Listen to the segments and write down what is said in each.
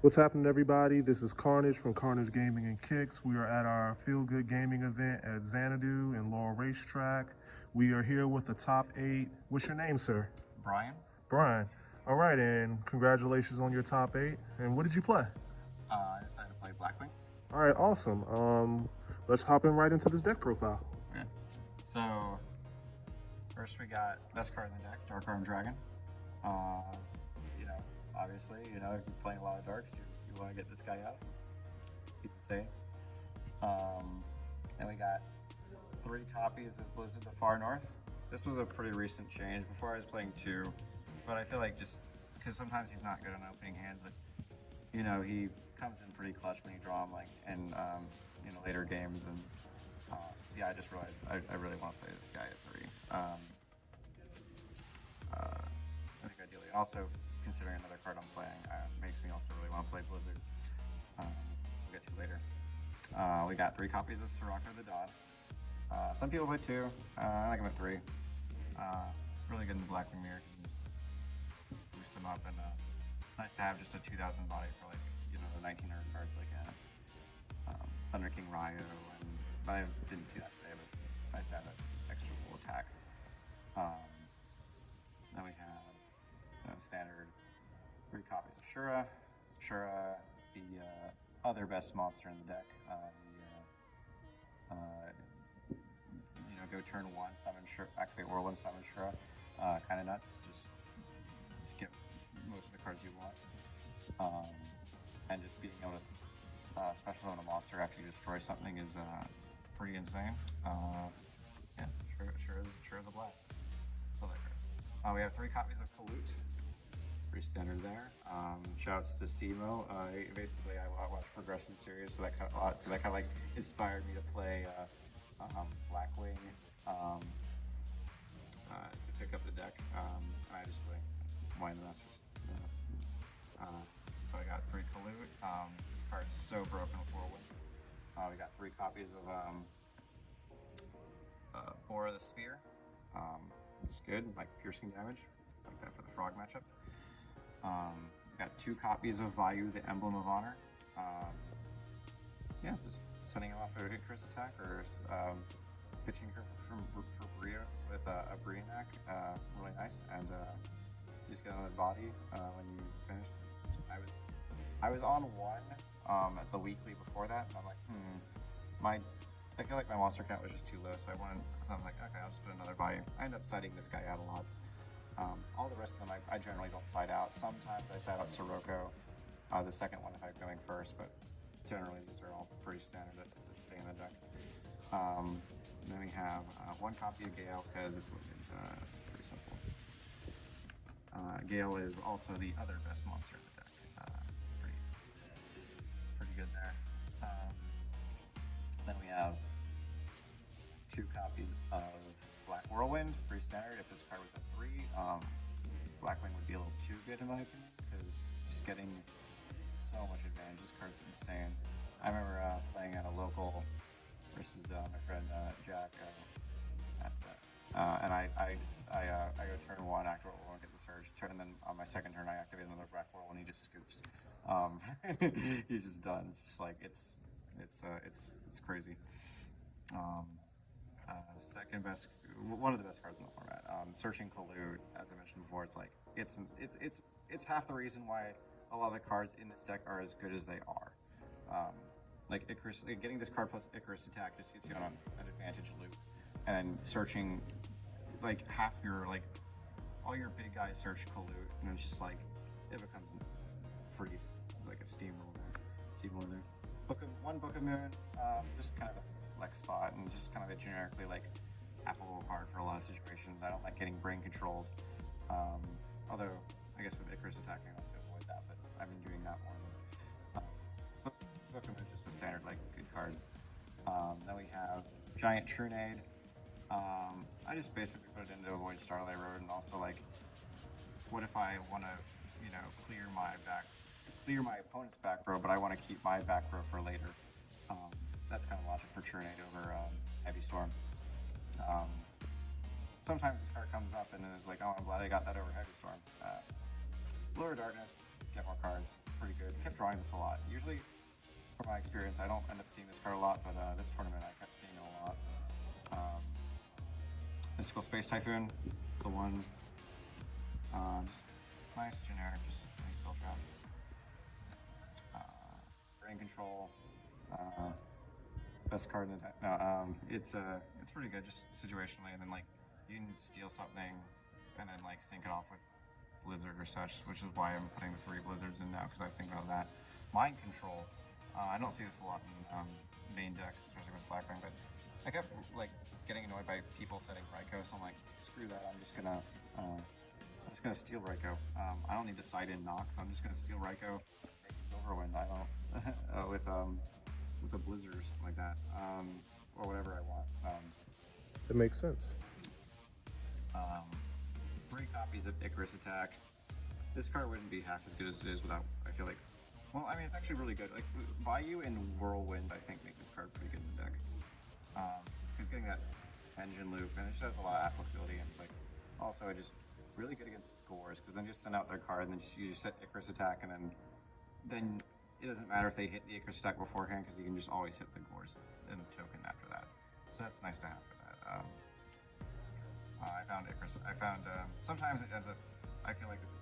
What's happening, everybody? This is Carnage from Carnage Gaming and Kicks. We are at our Feel Good Gaming event at Xanadu and Laurel Racetrack. We are here with the top 8. What's your name, sir? Brian. Brian. All right, and congratulations on your top 8. And what did you play? I decided to play Blackwing. All right, awesome. Let's hop in right into this deck profile. Okay. So first we got best card in the deck, Dark Arm Dragon. Obviously, if you're playing a lot of darks, you want to get this guy out. Keep it safe. And we got 3 copies of Blizzard the Far North. This was a pretty recent change. Before I was playing 2, but I feel like just because sometimes he's not good on opening hands, but he comes in pretty clutch when you draw him in later games. And yeah, I just realized I really want to play this guy at 3. I think ideally, and also considering another card I'm playing, makes me also really want to play Blizzard. We'll get to later. We got 3 copies of Sirocco the Dawn. Some people play 2. I like him at 3. Really good in the Blackwing mirror. You can just boost him up, and nice to have just a 2,000 body for the 1900 cards like Thunder King Ryo, and I didn't see that today, but nice to have that extra little attack. Then we have standard 3 copies of Shura. Shura, the other best monster in the deck. Go turn 1, summon Shura, activate Whirlwind, summon Shura. Kind of nuts. Just get most of the cards you want. And just being able to special summon a monster after you destroy something is pretty insane. Yeah, Shura is a blast. Love that card. We have 3 copies of Pollute. Pretty standard there. Shouts to Simo. Basically, I watch Progression series, so that kind of inspired me to play Blackwing to pick up the deck. I just why not just. So I got 3 Pollute. This card's so broken with Whirlwind. We got 3 copies of Bora the Spear. It's good, like piercing damage, like that for the frog matchup. Got 2 copies of Vayu, the Emblem of Honor. Yeah, just sending him off a Icarus attack, or pitching her for Bria with a Brianak. Really nice, and you just get another body when you finished. I was on 1 at the weekly before that, and I'm like, I feel like my monster count was just too low, so I'm like, okay, I'll just put another body. I end up siding this guy out a lot. All the rest of them I generally don't side out. Sometimes I side out Sirocco, the second one if I'm going first, but generally these are all pretty standard that stay in the deck. Then we have 1 copy of Gale, because it's pretty simple. Gale is also the other best monster in the deck. Pretty good there. Then we have 2 copies of Black Whirlwind, pretty standard. If this card was at 3, Blackwing would be a little too good in my opinion, because just getting so much advantage. This card's insane. I remember playing at a local versus my friend Jack and I go turn 1, activate Whirlwind, get the surge, and then on my second turn I activate another Black Whirlwind, and he just scoops. He's just done. It's just like it's crazy. Second best, one of the best cards in the format. Searching Collude, as I mentioned before, it's half the reason why a lot of the cards in this deck are as good as they are. Like Icarus, getting this card plus Icarus attack just gets you on an advantage loop, and searching half your all your big guys search Collude, and it's just it becomes pretty like a steamroller. One Book of Moon, just kind of a flex spot, and just kind of a generically applicable card for a lot of situations. I don't like getting brain controlled. Although I guess with Icarus attacking, I also avoid that, but I've been doing that more. Book of Moon is just a standard good card. Then we have Giant Trunade. I just basically put it in to avoid Starlight Road, and also what if I want to clear my opponent's back row, but I want to keep my back row for later. That's kind of logic for Trunade over Heavy Storm. Sometimes this card comes up and then it's like, oh, I'm glad I got that over Heavy Storm. Lower Darkness, get more cards, pretty good. Kept drawing this a lot. Usually, from my experience, I don't end up seeing this card a lot, but this tournament I kept seeing it a lot. Mystical Space Typhoon, the one, just nice generic, just any spell trap. Brain Control, best card in the deck. No, it's pretty good, just situationally, and then like you can steal something, and then like sync it off with Blizzard or such, which is why I'm putting the 3 Blizzards in now, because I was thinking about that. Mind Control, I don't see this a lot in main decks, especially with Blackwing, but I kept like getting annoyed by people setting Raikou, so I'm like, screw that, I'm just gonna steal Raikou. I don't need to side in Nox, I'm just gonna steal Raikou, make Silverwind, I don't, with a Blizzard or something like that, or whatever I want. It makes sense. 3 copies of Icarus Attack. This card wouldn't be half as good as it is without, I feel like, well, I mean, it's actually really good. Like, Vayu and Whirlwind, I think, make this card pretty good in the deck. Because getting that engine loop, and it just has a lot of applicability, and it's like, also, just really good against Gores, because then you just send out their card, and then you just set Icarus Attack, and then it doesn't matter if they hit the Icarus Attack beforehand, because you can just always hit the Gores and the token after that. So that's nice to have for that. I found Icarus. Sometimes it ends up. I feel like this.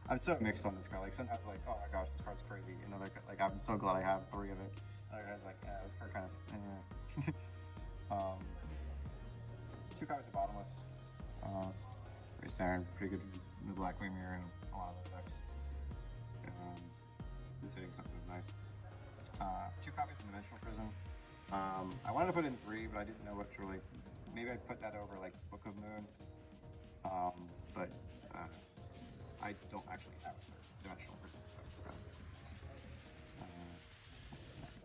I'm so mixed on this card. Like sometimes, like, oh my gosh, this card's crazy. You know, like I'm so glad I have 3 of it. Other guys like, yeah, this card kind of. Anyway. 2 copies of Bottomless. Pretty standard. Pretty good in the Blackwing mirror and a lot of the decks. This hitting something is nice. 2 copies of Dimensional Prison. I wanted to put in 3, but I didn't know what to really. Maybe I'd put that over like Book of Moon, but I don't actually have Dimensional Prison stuff.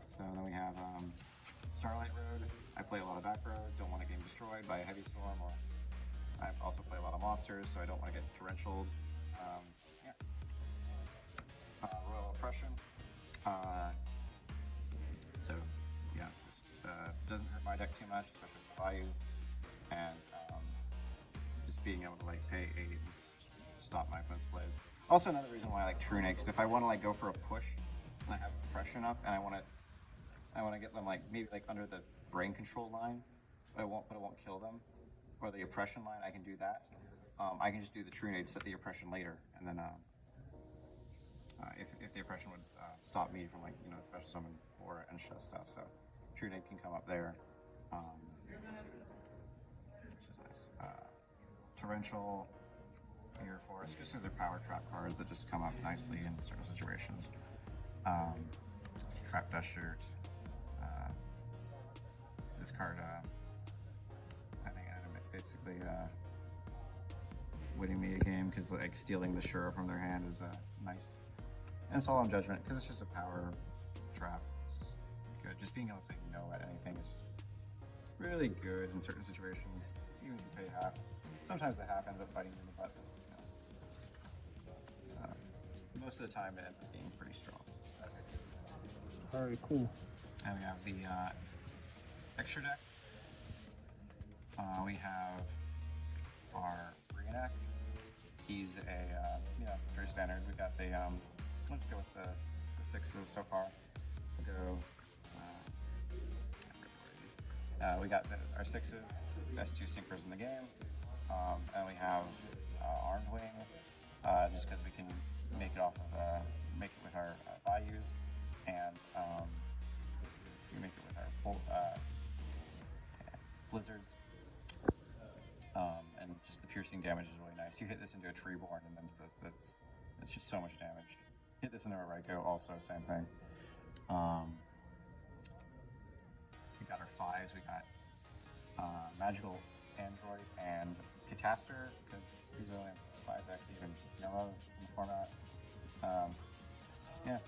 So then we have Starlight Road. I play a lot of Back Road, don't want to get destroyed by a Heavy Storm, or I also play a lot of monsters, so I don't want to get torrentialed. Royal Oppression. So yeah, just doesn't hurt my deck too much, especially with the values, and just being able to like pay 8 and just stop my opponent's plays. Also, another reason why I like Trune, because if I want to like go for a push and I have oppression up and I want to get them like maybe like under the brain control line, but it won't kill them, or the oppression line, I can do that. I can just do the Trune to set the oppression later, and then if the oppression would stop me from like special summon or and stuff, so Trune can come up there, which is nice. Torrential, Mirror Force, just because they're power trap cards that just come up nicely in certain situations. Trap Dust Shirt. This card, I think, basically winning me a game, because like stealing the Shura from their hand is nice. And Solemn Judgment, because it's just a power trap. It's just good. Just being able to say no at anything is just really good in certain situations, even if you pay half. Sometimes the half ends up biting you in the butt. Most of the time, it ends up being pretty strong. All right, cool. And we have the extra deck. We have our Reenact. He's a very standard. We got the let's go with the 6s so far. We'll go. We got our 6s, best 2 syncers in the game, and we have Armed Wing, just because we can make it with our values, and we make it with our blizzards, and just the piercing damage is really nice. You hit this into a Treeborn, and then it's just so much damage. Hit this into a Raikou, also same thing. We got our 5s. We got Magical Android and Cataster, because these are only 5 actually even yellow in the format.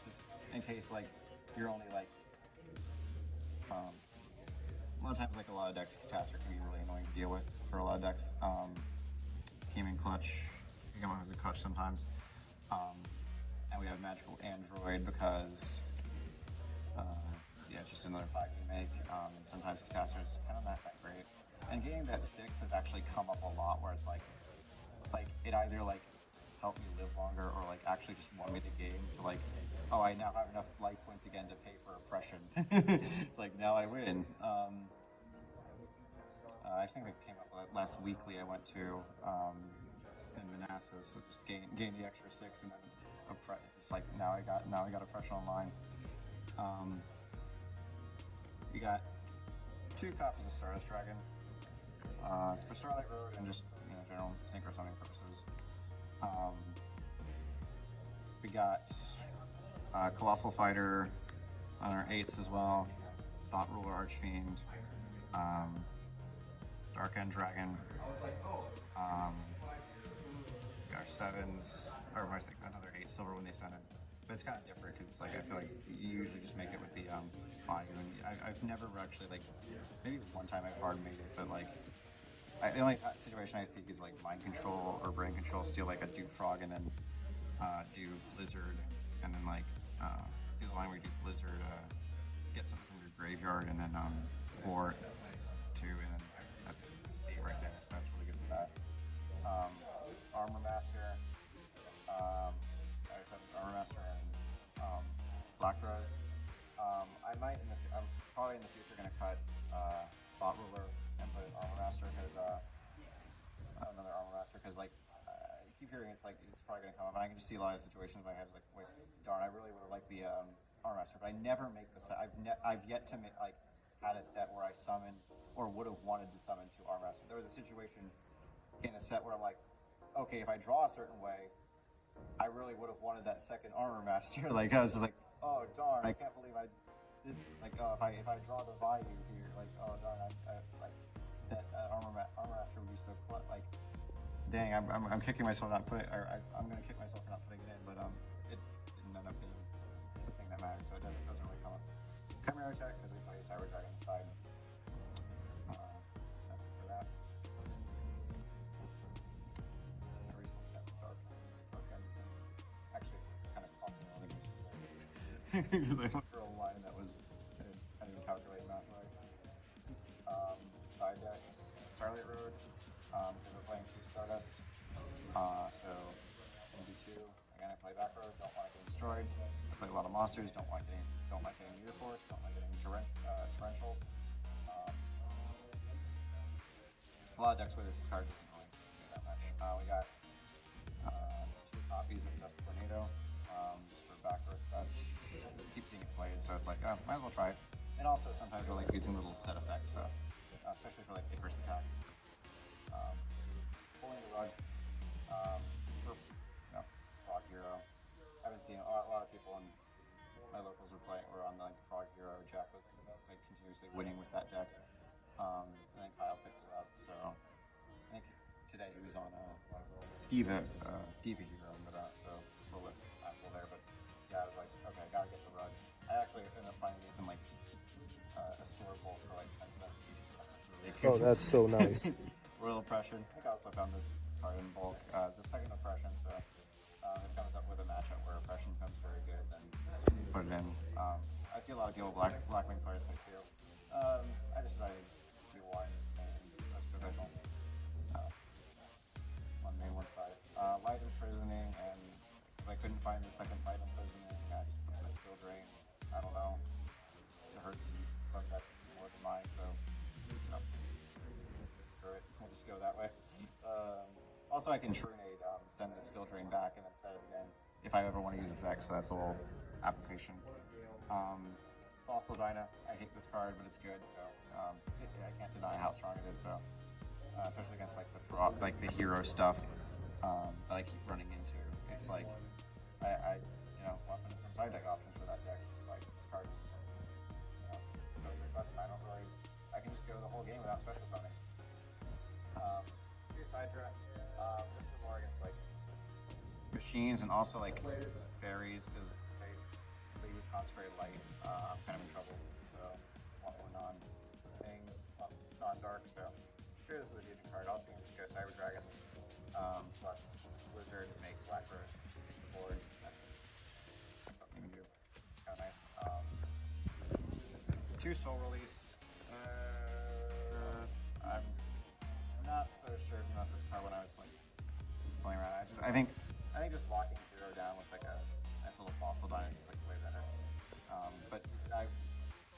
Just in case like you're only like a lot of times, like a lot of decks, Cataster can be really annoying to deal with for a lot of decks. Came in clutch. You can come out as a clutch sometimes. And we have Magical Android because it's just another 5 we make. And sometimes Cataster is kind of not that great. And getting that 6 has actually come up a lot, where it's like it either like helped me live longer, or like actually just won me the game to like oh, I now have enough life points again to pay for oppression. It's like, now I win. I think they came up with that last weekly I went to in Manassas, so just gain the extra 6, and then it's like now I got oppression online. We got 2 copies of Stardust Dragon for Starlight Road and just general synchro summoning purposes. We got Colossal Fighter on our 8s as well, Thought Ruler Archfiend, Dark End Dragon, we got our 7s, or I think another 8 silver when they send it. But it's kind of different because I feel like you usually just make it with the Bayou, and I've never actually, maybe one time I've hard made it, but the only situation I see is mind control or brain control, steal a Duke Frog and then do Blizzard, and then do the line where you do Blizzard, get something from your graveyard, and then board 2, and then that's 8 right there, so that's really good for that. Armor Master, Armor Master and Black Rose. I'm probably in the future going to cut Thought Ruler and put Armor Master because another Armor Master because I keep hearing it's probably going to come up, and I can just see a lot of situations in my head. It's wait, darn, I really would have liked the Armor Master, but I never make the set. I've yet to make had a set where I summoned or would have wanted to summon 2 Armor Master. There was a situation in a set where I'm like, okay, if I draw a certain way, I really would have wanted that second Armor Master. I was just like, oh darn, I can't believe I did this. It's oh, if I draw the value here, oh darn, that Armor Master would be so close. Dang, I'm kicking myself not putting, or I'm gonna kick myself for not putting it in, but it didn't end up being the thing that matters, so it doesn't really come up. Chimera Attack because we play Cyber Dragon on the side. That's it for that. I recently got Dark End's been actually kind of cost me all the use because I went for a line that was I didn't calculate math right. Side deck, Starlight Road. Because we're playing 2 Stardust, so MD2. Again, I play back row, don't want to get destroyed. I play a lot of monsters, don't like getting Meteor Force, don't like getting torrential. A lot of decks where this card doesn't really do that much. We got 2 copies of Dust Tornado, just for back row stuff. Keep seeing it played, so it's might as well try it. And also sometimes I like using little set effects, so especially for Icarus attack. Pulling the rug for Frog Hero. I haven't seen a lot of people in my locals were on the Frog Hero. Jack was continuously winning with that deck. And then Kyle picked it up. So I think today he was on Diva Hero, but so full list Apple there. But yeah, I was like, okay, gotta get the rugs. I actually ended up finding these in a store bowl for 10 cents each. So that's really Oh, that's so nice. Royal Oppression. I think I also found this card in bulk. The second Oppression, so it comes up with a matchup where Oppression becomes very good, then put it in. I see a lot of people Blackwing players play too. I just decided to just do one, and that's because I don't one main, one side. Light Imprisoning, and because I couldn't find the second Light Imprisoning, I just put in a Skill Drain. I don't know. It hurts some decks more than mine, so we'll just go that way. Also, I can Trunade, send the Skill Drain back and then set it again if I ever want to use effects, so that's a little application. Fossil Dyna, I hate this card, but it's good, so I can't deny how strong it is, so especially against the hero stuff that I keep running into. It's I want some side deck options for that deck. Just this card just goes request, and I can just go the whole game without special summoning. Choose Hydra. This is more against machines and also fairies because they use Consecrated Light. I'm kind of in trouble, so want more non-dark. So here this is a decent card. Also, you can just go Cyber Dragon plus Blizzard to make Black Rose board. That's something you can do. It's kind of nice. 2 Soul Release. I'm not so sure about this card when I was playing around. I think just locking Hero down with a nice little Fossil Dyna, just But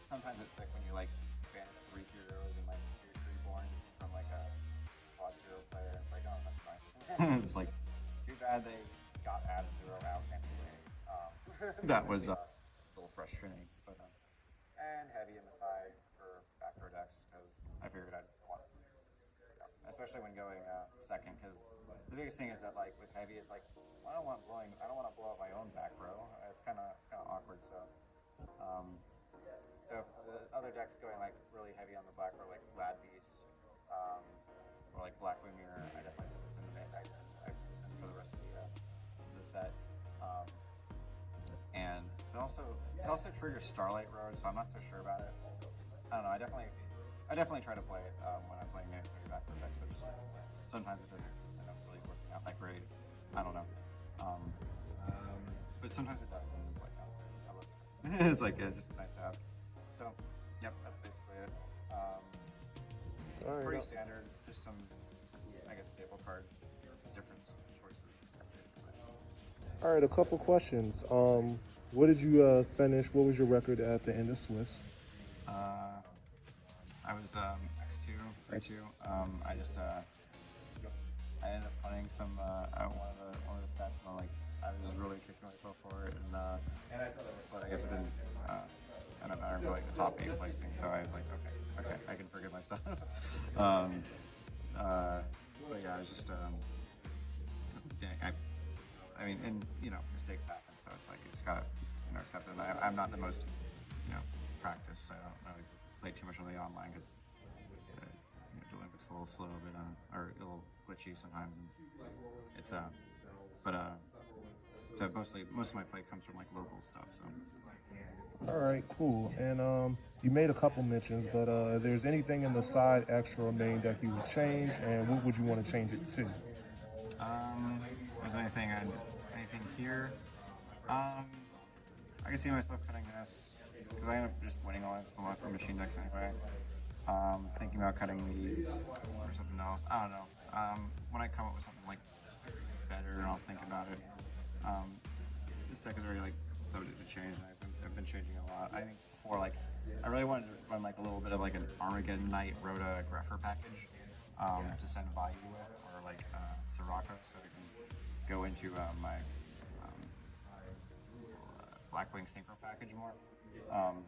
sometimes it's sick when you like banish 3 heroes and like 2 3-borns from like a quad hero player. It's like, oh, that's nice. It's like, too bad they got ad zero out anyway. That was a little frustrating. But and heavy in the side for back row decks because I figured I'd want, especially when going second, because the biggest thing is that like with heavy, it's like I don't want to blow up my own back row. It's kind of awkward. So if the other decks going like really heavy on the back row, like Lad Beast, or like Blackwing, I definitely put this in. I put this in for the rest of the set. And it also triggers Starlight Road, so I'm not so sure about it. I don't know. I definitely try to play it when I'm playing against maybe back row decks, but just sometimes it doesn't end up really working out that great. I don't know. But sometimes it does, and it's like, oh, let's go. It's like just nice to have. So, yep, that's basically it. All right. Pretty standard, just some, I guess, staple card different choices, basically. All right, a couple questions. What did you finish? What was your record at the end of Swiss? I was X2, 3-2. I just I ended up playing some one of the sets, and I was really kicking myself for it, but I guess it didn't end up mattering for like the top 8 placing. So I was like, okay, I can forgive myself. But yeah, I was just dang. I mean, and mistakes happen, so it's like you just gotta accept it. And I'm not the most practiced. I don't really play too much on the online because the Olympics a little slow, or a little glitchy sometimes, and it's so most of my play comes from like local stuff. So. All right, cool. And you made a couple mentions, but if there's anything in the side extra or main deck you would change, and what would you want to change it to? Is there anything here? I can see myself cutting this because I end up just winning all that stuff from machine decks anyway. Thinking about cutting these or something else. I don't know. When I come up with something like better, and I'll think about it. This deck is already like subject to change, and I've been changing a lot. I think before, I really wanted to run like a little bit of like an Armageddon Knight Rhoda Greffer package to send value with, or like Sirocco, so I can go into my Blackwing Synchro package more.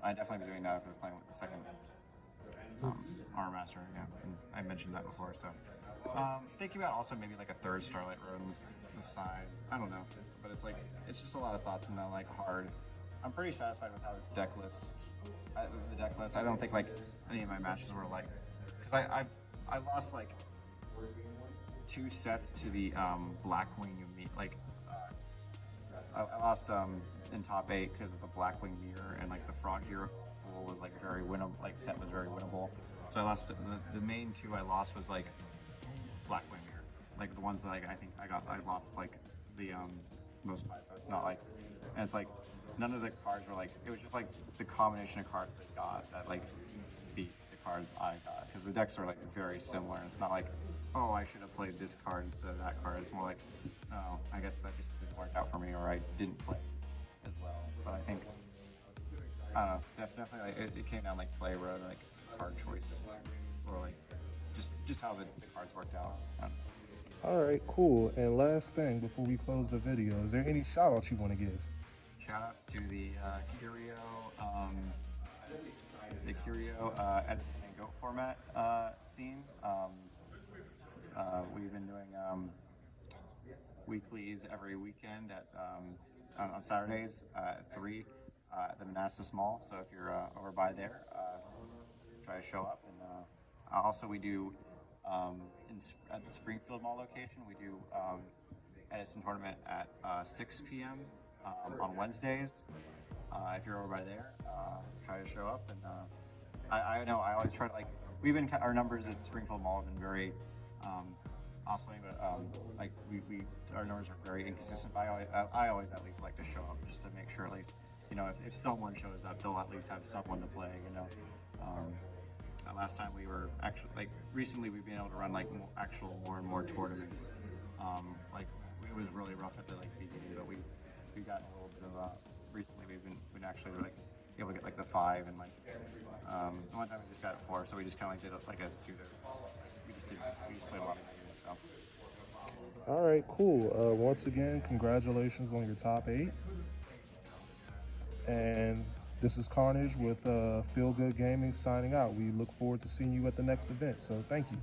I definitely be doing that if I was playing with the second Armor Master. Yeah, and I mentioned that before. So thinking about also maybe like a third Starlight Road on the side. I don't know, but it's just a lot of thoughts and then hard. I'm pretty satisfied with how this deck list. The deck list. I don't think any of my matches were because I lost 2 sets to the Blackwing meet. I lost in top 8 because of the Blackwing mirror, and the Frog Hero pool was very winnable. Set was very winnable. So I lost the main 2 I lost was Blackwing mirror. The ones that I think I lost the most by. So it's not and it's none of the cards were it was just the combination of cards they got that beat the cards I got, because the decks are very similar. And it's not oh, I should have played this card instead of that card. It's more oh, I guess that just didn't work out for me, or I didn't play as well. But I think I don't know. Definitely, it came down play road, card choice, or just how the cards worked out. All right, cool. And last thing before we close the video, is there any shout outs you want to give? Shout outs to the Curio Edison and Goat format scene. We've been doing weeklies every weekend on Saturdays at 3 at the Manassas Mall. So if you're over by there, try to show up. And also we do at the Springfield Mall location, we do Edison tournament at 6 p.m. On Wednesdays. If you're over by there, try to show up. And I know I always try to our numbers at Springfield Mall have been very oscillating, but our numbers are very inconsistent. But I always at least like to show up just to make sure at least if someone shows up, they'll at least have someone to play. Last time we were actually recently we've been able to run more and more tournaments. It was really rough at the beginning, but we've gotten a little bit of recently we've been actually able to get like the 5 and like one time we just got 4, so we just kind of like did it like a pseudo. We just played a lot of games. So All right, cool. Once again, congratulations on your top 8. And this is Carnage with Feel Good Gaming signing out. We look forward to seeing you at the next event. So thank you.